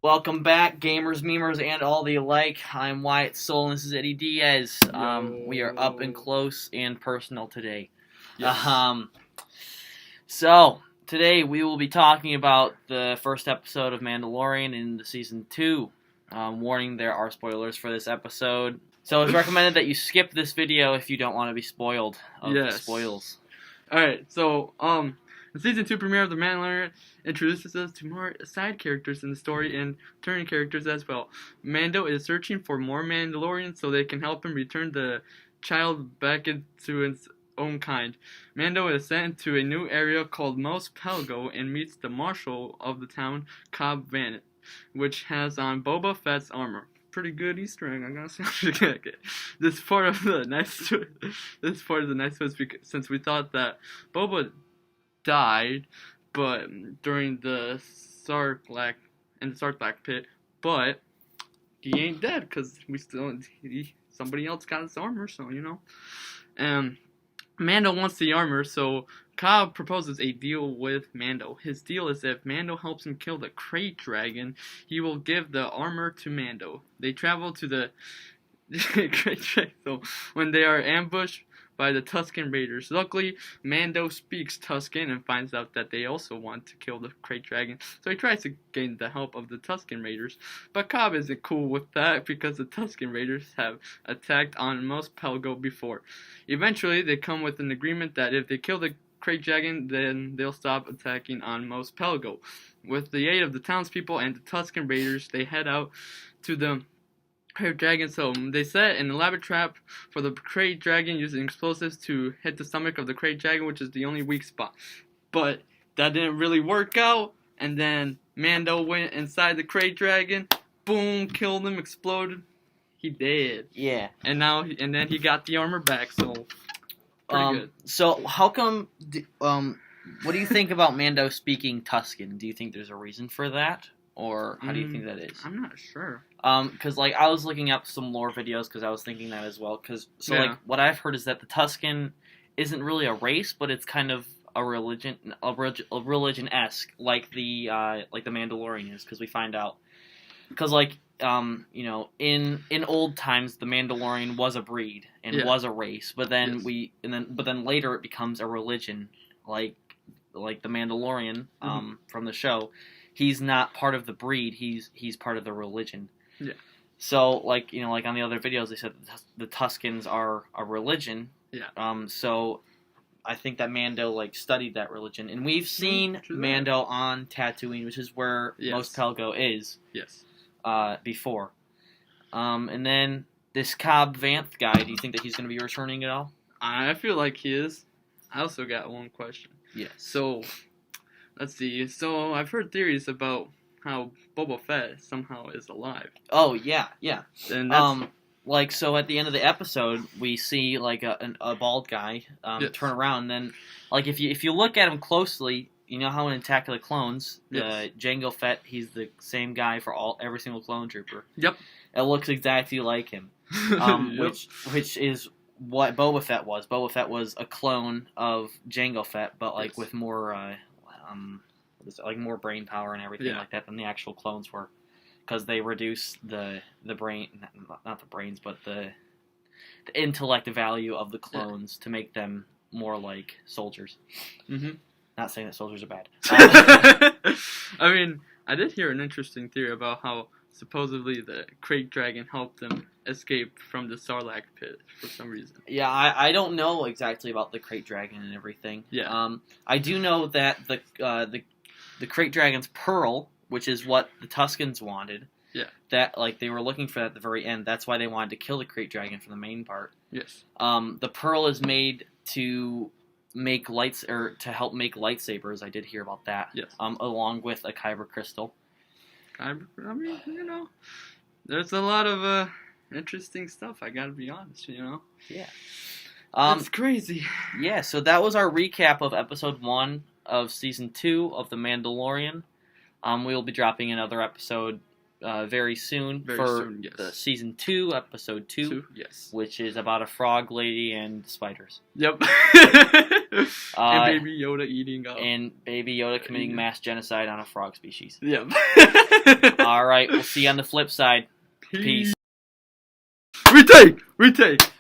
Welcome back, gamers, memers, and all the alike. I'm Wyatt Soul, and this is Eddie Diaz. We are up and close and personal today. Yes. So, today we will be talking about the first episode of Mandalorian in the Season 2. Warning, there are spoilers for this episode. So it's recommended that you skip this video if you don't want to be spoiled of the spoils. Alright, so, the Season 2 premiere of The Mandalorian introduces us to more side characters in the story and returning characters as well. Mando is searching for more Mandalorians so they can help him return the child back into its own kind. Mando is sent to a new area called Mos Pelgo and meets the marshal of the town, Cobb Vanth, which has on Boba Fett's armor. Pretty good Easter egg, I gotta say. This part of the nice twist since we thought that Boba died, but during the Sarlacc pit, but he ain't dead because somebody else got his armor, so you know. And Mando wants the armor, so Cobb proposes a deal with Mando. His deal is if Mando helps him kill the Krayt Dragon, he will give the armor to Mando. They travel to the Krayt Dragon, so when they are ambushed by the Tusken Raiders. Luckily, Mando speaks Tusken and finds out that they also want to kill the Krayt Dragon, so he tries to gain the help of the Tusken Raiders. But Cobb isn't cool with that because the Tusken Raiders have attacked on Mos Pelgo before. Eventually, they come with an agreement that if they kill the Krayt Dragon, then they'll stop attacking on Mos Pelgo. With the aid of the townspeople and the Tusken Raiders, they head out to the Krayt Dragon, so they set an elaborate trap for the Krayt Dragon using explosives to hit the stomach of the Krayt Dragon, which is the only weak spot. But that didn't really work out, and then Mando went inside the Krayt Dragon, boom, killed him, exploded, he dead. Yeah. And then he got the armor back, so pretty good. So how come, what do you think about Mando speaking Tusken? Do you think there's a reason for that? Or how do you think that is? I'm not sure. Because, like, I was looking up some lore videos because I was thinking that as well. Like, what I've heard is that the Tusken isn't really a race, but it's kind of a religion, religion-esque, like the Mandalorian is, because we find out. Because, like, you know, in old times, the Mandalorian was a breed and was a race, but then but then later it becomes a religion, like the Mandalorian from the show. He's not part of the breed. He's part of the religion. Yeah. So, like, you know, like on the other videos, they said the Tuskens are a religion. Yeah. So I think that Mando, like, studied that religion. And we've seen Mando on Tatooine, which is where Mos Pelgo is. Yes. Before. And then this Cobb Vanth guy, do you think that he's going to be returning at all? I feel like he is. I also got one question. Yes. So, let's see. So, I've heard theories about how Boba Fett somehow is alive. Oh, yeah. And that's... like, so at the end of the episode, we see, like, a bald guy turn around, and then, like, if you look at him closely, you know how in Attack of the Clones, Jango Fett, he's the same guy for every single clone trooper. Yep. It looks exactly like him. Which is what Boba Fett was. Boba Fett was a clone of Jango Fett, but, like, with more, like, more brain power and everything like that than the actual clones were. Because they reduce the brain, not the brains, but the intellect value of the clones to make them more like soldiers. Mm-hmm. Not saying that soldiers are bad. I mean, I did hear an interesting theory about how supposedly the Krayt Dragon helped them escape from the Sarlacc pit for some reason. Yeah, I don't know exactly about the Krayt Dragon and everything. Yeah. I do know that the Krayt Dragon's pearl, which is what the Tuskens wanted. Yeah. That, like, they were looking for that at the very end. That's why they wanted to kill the Krayt Dragon for the main part. Yes. The pearl is made to make to help make lightsabers. I did hear about that. Yes. Along with a kyber crystal. I mean, you know, there's a lot of interesting stuff. I gotta be honest, you know. Yeah. It's crazy. Yeah. So that was our recap of episode 1 of season 2 of The Mandalorian. We will be dropping another episode very soon the season 2, episode 2, yes, which is about a frog lady and spiders. Yep. And Baby Yoda eating up. And Baby Yoda committing mass genocide on a frog species. Yep. Alright, we'll see you on the flip side. Peace. Retake!